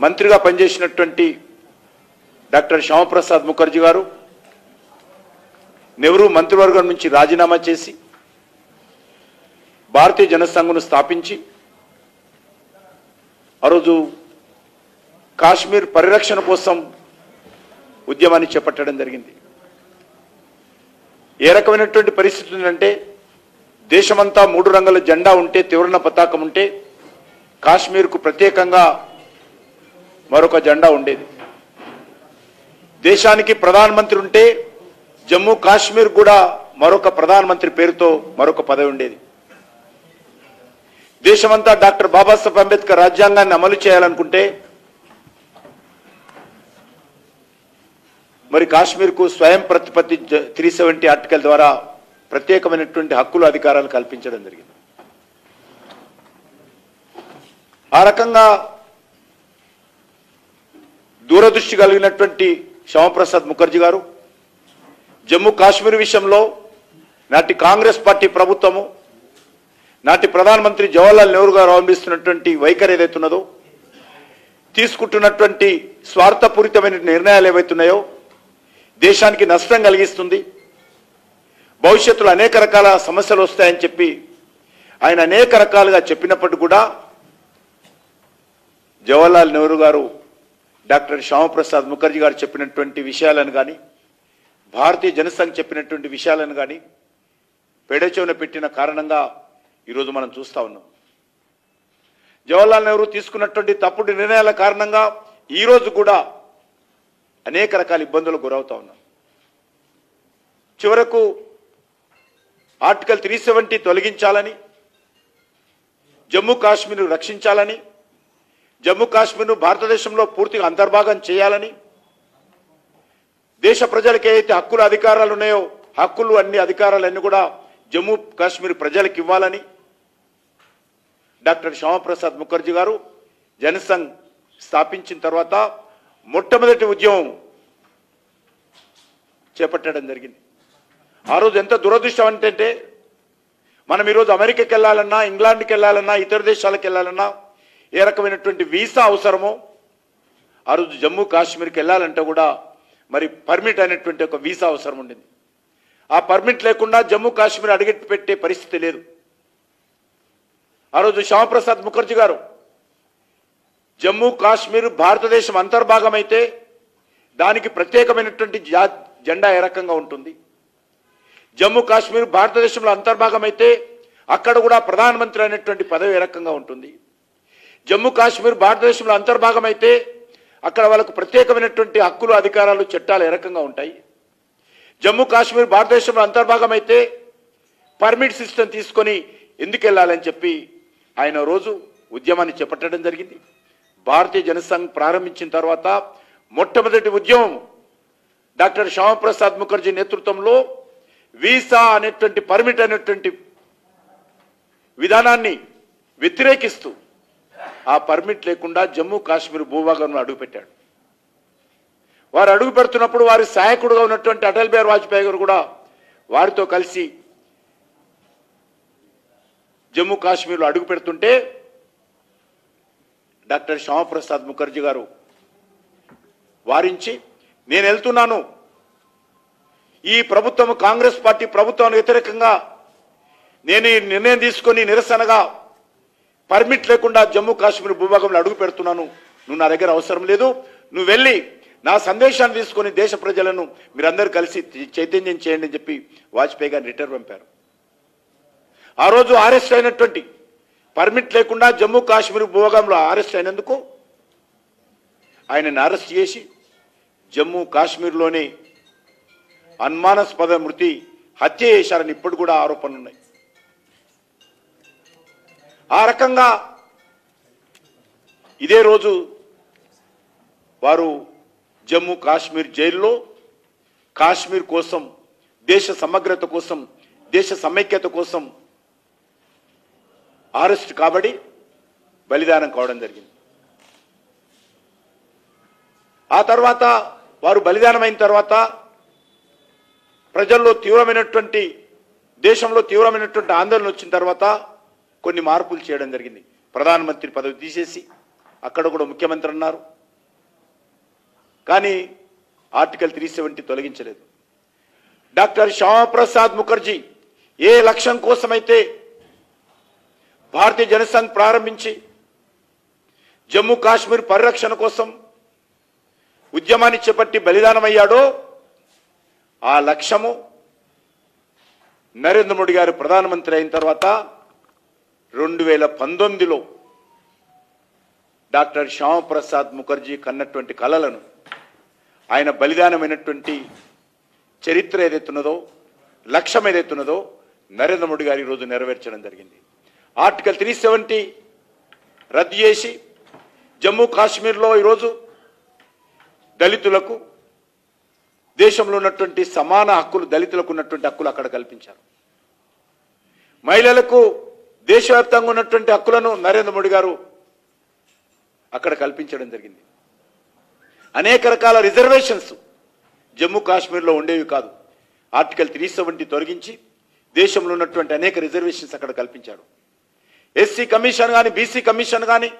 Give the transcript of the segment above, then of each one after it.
మంత్రిగా పనిచేసినటువంటి డాక్టర్ శ్యామప్రసాద్ ముఖర్జీ గారు నెహ్రూ మంత్రివర్గం నుంచి రాజీనామా చేసి భారతీయ జనసంఘ్ను స్థాపించి ఆ రోజు కాశ్మీర్ పరిరక్షణ కోసం ఉద్యమాన్ని చేపట్టడం జరిగింది. ఏ రకమైనటువంటి పరిస్థితి ఉందంటే దేశమంతా 3 రంగుల జెండా ఉంటే, త్రివర్ణ పతాకం ఉంటే, కాశ్మీర్కు ప్రత్యేకంగా మరొక జెండా ఉండేది. దేశానికి ప్రధానమంత్రి ఉంటే జమ్మూ కాశ్మీర్ కూడా మరొక ప్రధానమంత్రి పేరుతో మరొక పదవి ఉండేది. దేశమంతా డాక్టర్ బాబాసాహెబ్ అంబేద్కర్ రాజ్యాంగాన్ని అమలు చేయాలనుకుంటే మరి కాశ్మీర్కు స్వయం ప్రతిపత్తి 370 ఆర్టికల్ ద్వారా ప్రత్యేకమైనటువంటి హక్కులు అధికారాలు కల్పించడం జరిగింది. ఆ రకంగా దూరదృష్టి కలిగినటువంటి శ్యామప్రసాద్ ముఖర్జీ గారు జమ్మూ కాశ్మీర్ విషయంలో నాటి కాంగ్రెస్ పార్టీ ప్రభుత్వము, నాటి ప్రధానమంత్రి జవహర్లాల్ నెహ్రూ గారు అవలంబిస్తున్నటువంటి వైఖరి ఏదైతున్నదో, తీసుకుంటున్నటువంటి స్వార్థపూరితమైన నిర్ణయాలు ఏవైతున్నాయో దేశానికి నష్టం కలిగిస్తుంది, భవిష్యత్తులో అనేక రకాల సమస్యలు వస్తాయని చెప్పి ఆయన అనేక రకాలుగా చెప్పినప్పటికీ కూడా జవహర్లాల్ నెహ్రూ గారు డాక్టర్ శ్యామప్రసాద్ ముఖర్జీ గారు చెప్పినటువంటి విషయాలను కానీ, భారతీయ జనసంఘ్ చెప్పినటువంటి విషయాలను కానీ పెడచెవిన పెట్టిన కారణంగా ఈరోజు మనం చూస్తూ ఉన్నాం. జవహర్లాల్ నెహ్రూ తీసుకున్నటువంటి తప్పుడు నిర్ణయాల కారణంగా ఈరోజు కూడా అనేక రకాల ఇబ్బందులకు గురవుతా ఉన్నాం. చివరకు ఆర్టికల్ 370 తొలగించాలని, జమ్మూ కాశ్మీర్ను రక్షించాలని, జమ్మూ కాశ్మీర్ను భారతదేశంలో పూర్తిగా అంతర్భాగం చేయాలని, దేశ ప్రజలకు ఏదైతే హక్కుల అధికారాలు ఉన్నాయో హక్కులు అన్ని అధికారాలన్నీ కూడా జమ్మూ కాశ్మీర్ ప్రజలకు ఇవ్వాలని డాక్టర్ శ్యామప్రసాద్ ముఖర్జీ గారు జనసంఘ్ స్థాపించిన తర్వాత మొట్టమొదటి ఉద్యమం చేపట్టడం జరిగింది. ఆ రోజు ఎంత దురదృష్టం అంటే మనం ఈరోజు అమెరికాకి వెళ్ళాలన్నా, ఇంగ్లాండ్కి వెళ్ళాలన్నా, ఇతర దేశాలకు వెళ్ళాలన్నా ఏ రకమైనటువంటి వీసా అవసరమో ఆ రోజు జమ్మూ కాశ్మీర్కి వెళ్ళాలంటే కూడా మరి పర్మిట్ అనేటువంటి ఒక వీసా అవసరం ఉండింది. ఆ పర్మిట్ లేకుండా జమ్మూ కాశ్మీర్ అడుగెట్టు పెట్టే పరిస్థితి లేదు. ఆ రోజు శ్యామప్రసాద్ ముఖర్జీ గారు జమ్మూ కాశ్మీర్ భారతదేశం అంతర్భాగం అయితే దానికి ప్రత్యేకమైనటువంటి జెండా ఏ రకంగా ఉంటుంది, జమ్మూ కాశ్మీర్ భారతదేశంలో అంతర్భాగం అయితే అక్కడ కూడా ప్రధానమంత్రి అనేటువంటి పదవి ఏ రకంగా ఉంటుంది, జమ్మూ కాశ్మీర్ భారతదేశంలో అంతర్భాగం అయితే అక్కడ వాళ్ళకు ప్రత్యేకమైనటువంటి హక్కులు అధికారాలు చట్టాలు ఏ రకంగా ఉంటాయి, జమ్మూ కాశ్మీర్ భారతదేశంలో అంతర్భాగం అయితే పర్మిట్ సిస్టమ్ తీసుకొని ఎందుకు వెళ్ళాలని చెప్పి ఆయన రోజు ఉద్యమాన్ని చేపట్టడం జరిగింది. భారతీయ జనసంఘ్ ప్రారంభించిన తర్వాత మొట్టమొదటి ఉద్యమం డాక్టర్ శ్యామప్రసాద్ ముఖర్జీ నేతృత్వంలో వీసా అనేటువంటి పర్మిట్ అనేటువంటి విధానాన్ని వ్యతిరేకిస్తూ ఆ పర్మిట్ లేకుండా జమ్మూ కాశ్మీర్ భూభాగంలో అడుగుపెట్టాడు. వారు అడుగు పెడుతున్నప్పుడు వారి సహాయకుడుగా ఉన్నటువంటి అటల్ బిహారీ వాజ్పేయి గారు కూడా వారితో కలిసి జమ్మూ కాశ్మీర్లో అడుగు పెడుతుంటే డాక్టర్ శ్యామప్రసాద్ ముఖర్జీ గారు వారించి, నేను వెళ్తున్నాను, ఈ ప్రభుత్వం కాంగ్రెస్ పార్టీ ప్రభుత్వానికి వ్యతిరేకంగా నేను ఈ నిర్ణయం తీసుకొని నిరసనగా పర్మిట్ లేకుండా జమ్మూ కాశ్మీర్ భూభాగంలో అడుగు పెడుతున్నాను, నువ్వు నా దగ్గర అవసరం లేదు, నువ్వు వెళ్ళి నా సందేశాన్ని తీసుకొని దేశ ప్రజలను మీరందరూ కలిసి చైతన్యం చేయండి అని చెప్పి వాజ్పేయి గారిని రిటర్న్ పంపారు. ఆ రోజు అరెస్ట్ అయినటువంటి పర్మిట్ లేకుండా జమ్మూ కాశ్మీర్ భూభాగంలో అరెస్ట్ అయినందుకు ఆయనను అరెస్ట్ చేసి జమ్మూ కాశ్మీర్లోనే అనుమానాస్పద మృతి హత్య చేశారని ఇప్పుడు కూడా ఆరోపణలు ఉన్నాయి. ఆ రకంగా ఇదే రోజు వారు జమ్మూ కాశ్మీర్ జైల్లో కాశ్మీర్ కోసం, దేశ సమగ్రత కోసం, దేశ సమైక్యత కోసం అరెస్ట్ కాబడి బలిదానం కావడం జరిగింది. ఆ తర్వాత వారు బలిదానమైన తర్వాత ప్రజల్లో తీవ్రమైనటువంటి, దేశంలో తీవ్రమైనటువంటి ఆందోళన వచ్చిన తర్వాత కొన్ని మార్పులు చేయడం జరిగింది. ప్రధానమంత్రి పదవి తీసేసి అక్కడ కూడా ముఖ్యమంత్రి అన్నారు. కానీ ఆర్టికల్ 370 తొలగించలేదు. డాక్టర్ శ్యామప్రసాద్ ముఖర్జీ ఏ లక్ష్యం కోసమైతే భారతీయ జనసంఘ్ ప్రారంభించి జమ్మూ కాశ్మీర్ పరిరక్షణ కోసం ఉద్యమాన్ని చేపట్టి బలిదానమయ్యాడో ఆ లక్ష్యము నరేంద్ర మోడీ గారు ప్రధానమంత్రి అయిన తర్వాత 2019లో డాక్టర్ శ్యామప్రసాద్ ముఖర్జీ కన్నటువంటి కలలను, ఆయన బలిదానమైనటువంటి చరిత్ర ఏదైతున్నదో, లక్ష్యం ఏదైతున్నదో నరేంద్ర మోడీ గారు ఈరోజు నెరవేర్చడం జరిగింది. ఆర్టికల్ 370 రద్దు చేసి జమ్మూ కాశ్మీర్లో ఈరోజు దళితులకు దేశంలో ఉన్నటువంటి సమాన హక్కులు, దళితులకు ఉన్నటువంటి హక్కులు అక్కడ కల్పించారు. మహిళలకు దేశవ్యాప్తంగా ఉన్నటువంటి హక్కులను నరేంద్ర మోడీ గారు అక్కడ కల్పించడం జరిగింది. అనేక రకాల రిజర్వేషన్స్ జమ్మూ కాశ్మీర్లో ఉండేవి కాదు. ఆర్టికల్ 370 తొలగించి దేశంలో ఉన్నటువంటి అనేక రిజర్వేషన్స్ అక్కడ కల్పించాడు. ఎస్సీ కమిషన్ కానీ, బీసీ కమిషన్ కానీ,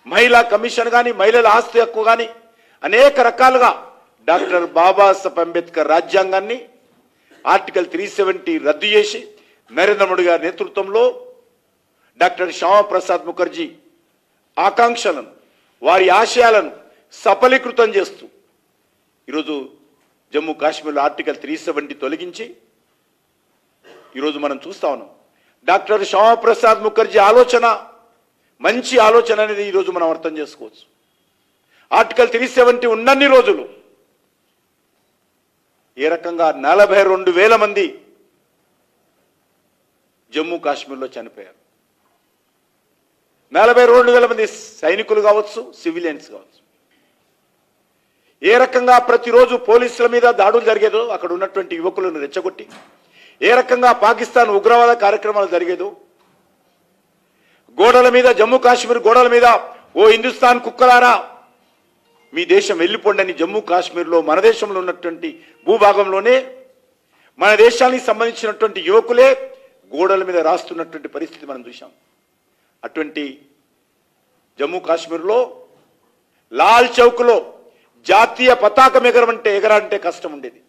మహిళా కమిషన్ కానీ, మహిళల ఆస్తి హక్కు కానీ అనేక రకాలుగా డాక్టర్ బాబాసాహెబ్ అంబేద్కర్ రాజ్యాంగాన్ని ఆర్టికల్ 370 రద్దు చేసి నరేంద్ర మోడీ గారి నేతృత్వంలో డాక్టర్ శ్యామప్రసాద్ ముఖర్జీ ఆకాంక్షలను, వారి ఆశయాలను సఫలీకృతం చేస్తూ ఈరోజు జమ్మూ కాశ్మీర్లో ఆర్టికల్ 370 తొలగించి ఈరోజు మనం చూస్తా ఉన్నాం. డాక్టర్ శ్యామప్రసాద్ ముఖర్జీ ఆలోచన మంచి ఆలోచన అనేది ఈరోజు మనం అర్థం చేసుకోవచ్చు. ఆర్టికల్ 370 ఉన్నన్ని రోజులు ఏ రకంగా 42,000 మంది జమ్మూ కాశ్మీర్లో చనిపోయారు. 42,000 మంది సైనికులు కావచ్చు, సివిలియన్స్ కావచ్చు. ఏ రకంగా ప్రతిరోజు పోలీసుల మీద దాడులు జరిగేదో, అక్కడ ఉన్నటువంటి యువకులను రెచ్చగొట్టి ఏ రకంగా పాకిస్తాన్ ఉగ్రవాద కార్యక్రమాలు జరిగేదో, గోడల మీద, జమ్మూ కాశ్మీర్ గోడల మీద ఓ హిందుస్థాన్ కుక్కలారా మీ దేశం వెళ్ళిపోండి జమ్మూ కాశ్మీర్లో, మన దేశంలో ఉన్నటువంటి భూభాగంలోనే మన దేశానికి సంబంధించినటువంటి యువకులే గోడల మీద రాస్తున్నటువంటి పరిస్థితి మనం చూసాం. అటువంటి జమ్మూ కాశ్మీర్లో లాల్ చౌక్లో జాతీయ పతాకం ఎగరాలంటే కష్టం ఉండేది.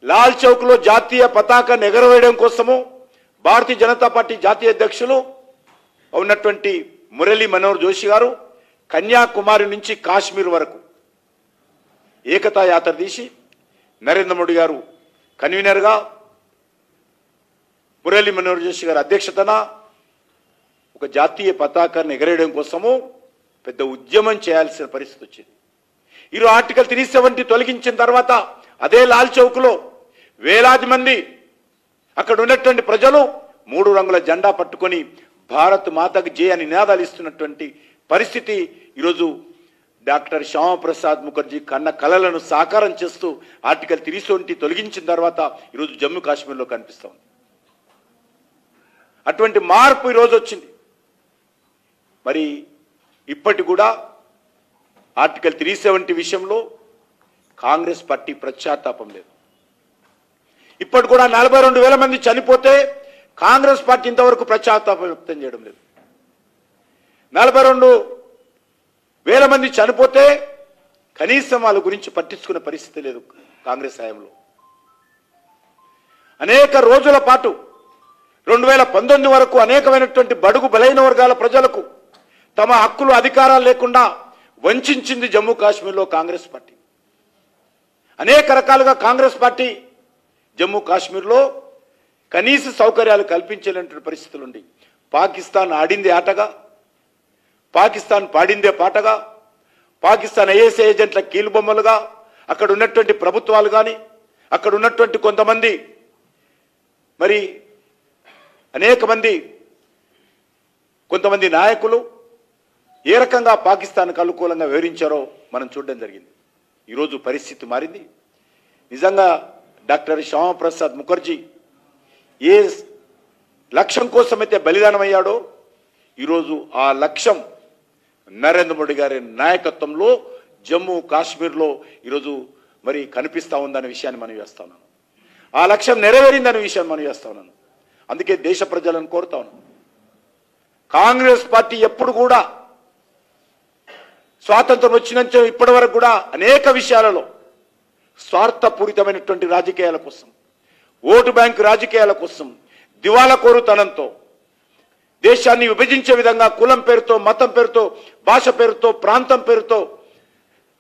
లాల్ చౌక్లో జాతీయ పతాకాన్ని ఎగరవేయడం కోసము భారతీయ జనతా పార్టీ జాతీయ అధ్యక్షులు ఉన్నటువంటి మురళీ మనోహర్ జోషి గారు కన్యాకుమారి నుంచి కాశ్మీర్ వరకు ఏకతా యాత్ర తీసి నరేంద్ర మోడీ గారు కన్వీనర్గా, మురళీ మనోహర్ జోషి గారి అధ్యక్షతన ఒక జాతీయ పతాకాన్ని ఎగరేయడం కోసము పెద్ద ఉద్యమం చేయాల్సిన పరిస్థితి వచ్చింది. ఈరోజు ఆర్టికల్ 370 తొలగించిన తర్వాత అదే లాల్ చౌక్లో వేలాది మంది అక్కడ ఉన్నటువంటి ప్రజలు 3 రంగుల జెండా పట్టుకొని భారత్ మాతకు జై అని నినాదాలు ఇస్తున్నటువంటి పరిస్థితి ఈరోజు డాక్టర్ శ్యామప్రసాద్ ముఖర్జీ కన్న కలలను సాకారం చేస్తూ ఆర్టికల్ 370 తొలగించిన తర్వాత ఈరోజు జమ్మూ కాశ్మీర్లో కనిపిస్తూ ఉంది. అటువంటి మార్పు ఈరోజు వచ్చింది. మరి ఇప్పటి కూడా ఆర్టికల్ 370 విషయంలో కాంగ్రెస్ పార్టీ పశ్చాత్తాపం లేదు. ఇప్పటి కూడా 42,000 మంది చనిపోతే కాంగ్రెస్ పార్టీ ఇంతవరకు పశ్చాత్తాపం వ్యక్తం చేయడం లేదు. 42,000 మంది చనిపోతే కనీసం వాళ్ళ గురించి పట్టించుకునే పరిస్థితి లేదు కాంగ్రెస్ హయాంలో. అనేక రోజుల పాటు 2019 వరకు అనేకమైనటువంటి బడుగు బలైన వర్గాల ప్రజలకు తమ హక్కులు, అధికారాలు లేకుండా వంచింది జమ్మూ కాశ్మీర్లో కాంగ్రెస్ పార్టీ. అనేక రకాలుగా కాంగ్రెస్ పార్టీ జమ్మూ కాశ్మీర్లో కనీస సౌకర్యాలు కల్పించలేనటువంటి పరిస్థితులు ఉండి పాకిస్తాన్ ఆడిందే ఆటగా, పాకిస్తాన్ పాడిందే పాటగా, పాకిస్తాన్ ఐఎస్ ఏజెంట్ల కీలుబొమ్మలుగా అక్కడ ఉన్నటువంటి ప్రభుత్వాలు కానీ, అక్కడ ఉన్నటువంటి కొంతమంది మరి అనేక మంది కొంతమంది నాయకులు ఏ రకంగా పాకిస్తాన్కు అనుకూలంగా వివరించారో మనం చూడడం జరిగింది. ఈరోజు పరిస్థితి మారింది. నిజంగా డాక్టర్ శ్యామప్రసాద్ ముఖర్జీ ఏ లక్ష్యం కోసమైతే బలిదానం అయ్యాడో ఈరోజు ఆ లక్ష్యం నరేంద్ర మోడీ గారి నాయకత్వంలో జమ్మూ కాశ్మీర్లో ఈరోజు మరి కనిపిస్తూ ఉందనే విషయాన్ని మనం చేస్తా ఉన్నాను. ఆ లక్ష్యం నెరవేరిందనే విషయాన్ని మనం చేస్తా ఉన్నాను. అందుకే దేశ ప్రజలను కోరుతా ఉన్నాను, కాంగ్రెస్ పార్టీ ఎప్పుడు కూడా స్వాతంత్రం వచ్చినంత ఇప్పటి వరకు కూడా అనేక విషయాలలో స్వార్థపూరితమైనటువంటి రాజకీయాల కోసం, ఓటు బ్యాంకు రాజకీయాల కోసం, దివాలా కోరుతనంతో దేశాన్ని విభజించే విధంగా కులం పేరుతో, మతం పేరుతో, భాష పేరుతో, ప్రాంతం పేరుతో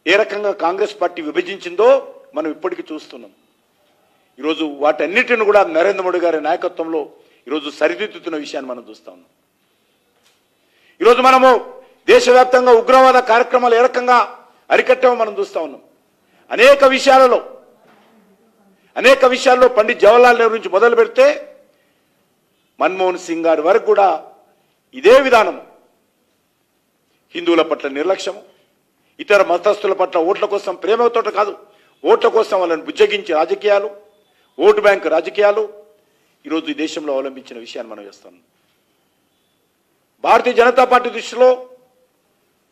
ఏ రకంగా కాంగ్రెస్ పార్టీ విభజించిందో మనం ఇప్పటికీ చూస్తున్నాం. ఈరోజు వాటన్నిటిని కూడా నరేంద్ర మోడీ గారి నాయకత్వంలో ఈరోజు సరిదిద్దుతున్న విషయాన్ని మనం చూస్తా ఉన్నాం. ఈరోజు మనము దేశవ్యాప్తంగా ఉగ్రవాద కార్యక్రమాలు ఏ రకంగా అరికట్టామో మనం చూస్తా ఉన్నాం. అనేక విషయాల్లో పండిత్ జవహర్లాల్ నెహ్రూ నుంచి మొదలు పెడితే మన్మోహన్ సింగ్ గారి వరకు కూడా ఇదే విధానం. హిందువుల పట్ల నిర్లక్ష్యం, ఇతర మతస్థుల పట్ల ఓట్ల కోసం ప్రేమతో కాదు, ఓట్ల కోసం వాళ్ళని బుజ్జగించే రాజకీయాలు, ఓటు బ్యాంకు రాజకీయాలు ఈరోజు ఈ దేశంలో అవలంబించిన విషయాన్ని మనం చేస్తున్నాం. భారతీయ జనతా పార్టీ దృష్టిలో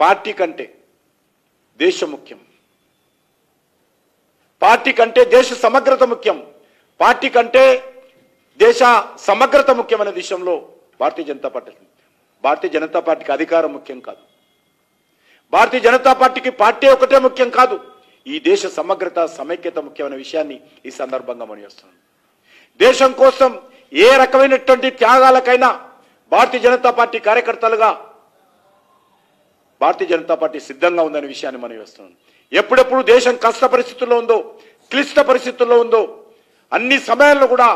పార్టీ కంటే దేశం ముఖ్యం, పార్టీ కంటే దేశ సమగ్రత ముఖ్యం, పార్టీ కంటే దేశ సమగ్రత ముఖ్యమైన విషయంలో భారతీయ జనతా పార్టీకి అధికారం ముఖ్యం కాదు. భారతీయ జనతా పార్టీకి పార్టీ ఒకటే ముఖ్యం కాదు, ఈ దేశ సమగ్రత సమైక్యత ముఖ్యమైన విషయాన్ని ఈ సందర్భంగా మనం చేస్తున్నాం. దేశం కోసం ఏ రకమైనటువంటి త్యాగాలకైనా భారతీయ జనతా పార్టీ కార్యకర్తలుగా భారతీయ జనతా పార్టీ సిద్ధంగా ఉందనే విషయాన్ని మనం చేస్తున్నాం. ఎప్పుడెప్పుడు దేశం కష్ట పరిస్థితుల్లో ఉందో, క్లిష్ట పరిస్థితుల్లో ఉందో అన్ని సమయాల్లో కూడా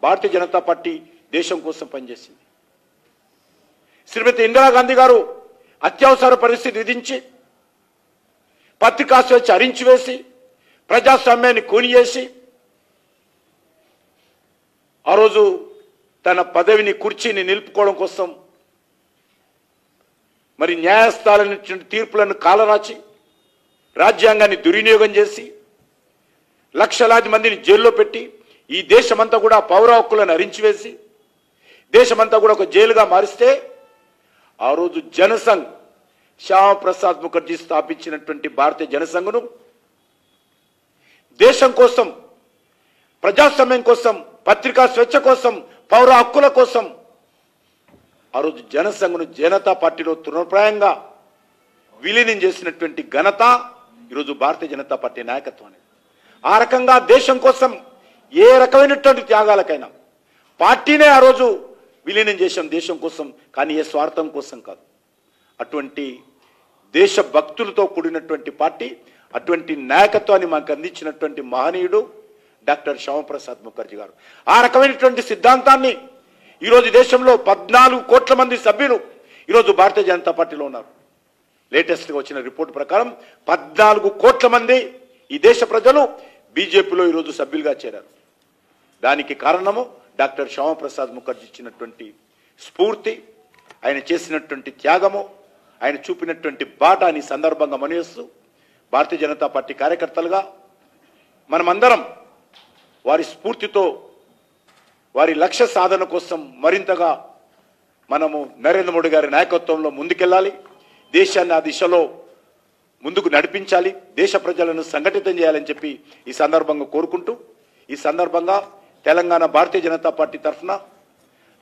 భారతీయ జనతా పార్టీ దేశం కోసం పనిచేసింది. శ్రీమతి ఇందిరాగాంధీ గారు అత్యవసర పరిస్థితి విధించి పత్రికా స్వేచ్ఛ అరించివేసి ప్రజాస్వామ్యాన్ని కూనియేసి ఆ రోజు తన పదవిని, కుర్చీని నిలుపుకోవడం కోసం మరి న్యాయస్థానాల తీర్పులను కాలరాచి రాజ్యాంగాన్ని దుర్వినియోగం చేసి లక్షలాది మందిని జైల్లో పెట్టి ఈ దేశమంతా కూడా పౌర హక్కులను హరించివేసి దేశమంతా కూడా ఒక జైలుగా మారిస్తే ఆ రోజు జనసంఘ్, శ్యామప్రసాద్ ముఖర్జీ స్థాపించినటువంటి భారతీయ జనసంఘ్ను దేశం కోసం, ప్రజాస్వామ్యం కోసం, పత్రికా స్వేచ్ఛ కోసం, పౌర హక్కుల కోసం ఆ రోజు జనసంఘ్ను జనతా పార్టీలో తృణప్రాయంగా విలీనం చేసినటువంటి ఘనత ఈరోజు భారతీయ జనతా పార్టీ నాయకత్వం అనేది. ఆ రకంగా దేశం కోసం ఏ రకమైనటువంటి త్యాగాలకైనా పార్టీనే ఆ రోజు విలీనం చేశాం దేశం కోసం, కానీ ఏ స్వార్థం కోసం కాదు. అటువంటి దేశ భక్తులతో కూడినటువంటి పార్టీ, అటువంటి నాయకత్వాన్ని మాకు అందించినటువంటి మహనీయుడు డాక్టర్ శ్యామప్రసాద్ ముఖర్జీ గారు. ఆ రకమైనటువంటి సిద్ధాంతాన్ని ఈరోజు దేశంలో 14 కోట్ల మంది సభ్యులు ఈరోజు భారతీయ జనతా పార్టీలో ఉన్నారు. లేటెస్ట్గా వచ్చిన రిపోర్ట్ ప్రకారం 14 కోట్ల మంది ఈ దేశ ప్రజలు బీజేపీలో ఈరోజు సభ్యులుగా చేరారు. దానికి కారణము డాక్టర్ శ్యామప్రసాద్ ముఖర్జీ ఇచ్చినటువంటి స్ఫూర్తి, ఆయన చేసినటువంటి త్యాగము, ఆయన చూపినటువంటి బాట అని సందర్భంగా మనయేస్తూ భారతీయ జనతా పార్టీ కార్యకర్తలుగా మనమందరం వారి స్ఫూర్తితో వారి లక్ష్య సాధన కోసం మరింతగా మనము నరేంద్ర మోడీ గారి నాయకత్వంలో ముందుకెళ్ళాలి, దేశాన్ని ఆ దిశలో ముందుకు నడిపించాలి, దేశ ప్రజలను సంఘటితం చేయాలని చెప్పి ఈ సందర్భంగా కోరుకుంటూ, ఈ సందర్భంగా తెలంగాణ భారతీయ జనతా పార్టీ తరఫున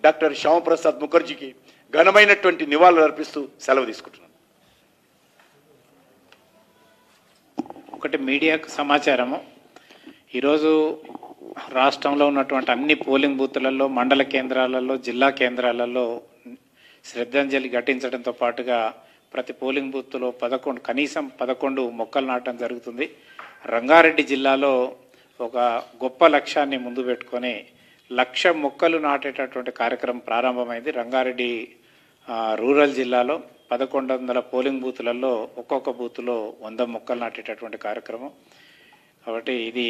డాక్టర్ శ్యామప్రసాద్ ముఖర్జీకి ఘనమైనటువంటి నివాళులు అర్పిస్తూ సెలవు తీసుకుంటున్నాను. ఒకటి మీడియాకు సమాచారము, ఈరోజు రాష్ట్రంలో ఉన్నటువంటి అన్ని పోలింగ్ బూత్లలో, మండల కేంద్రాలలో, జిల్లా కేంద్రాలలో శ్రద్ధాంజలి ఘటించడంతో పాటుగా ప్రతి పోలింగ్ బూత్లో కనీసం 11 మొక్కలు నాటడం జరుగుతుంది. రంగారెడ్డి జిల్లాలో ఒక గొప్ప లక్ష్యాన్ని ముందు పెట్టుకొని 1,00,000 మొక్కలు నాటేటటువంటి కార్యక్రమం ప్రారంభమైంది. రంగారెడ్డి రూరల్ జిల్లాలో 1100 పోలింగ్ బూత్లలో ఒక్కొక్క బూత్లో 100 మొక్కలు నాటేటటువంటి కార్యక్రమం. కాబట్టి ఇది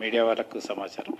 మీడియా వాళ్ళకు సమాచారం.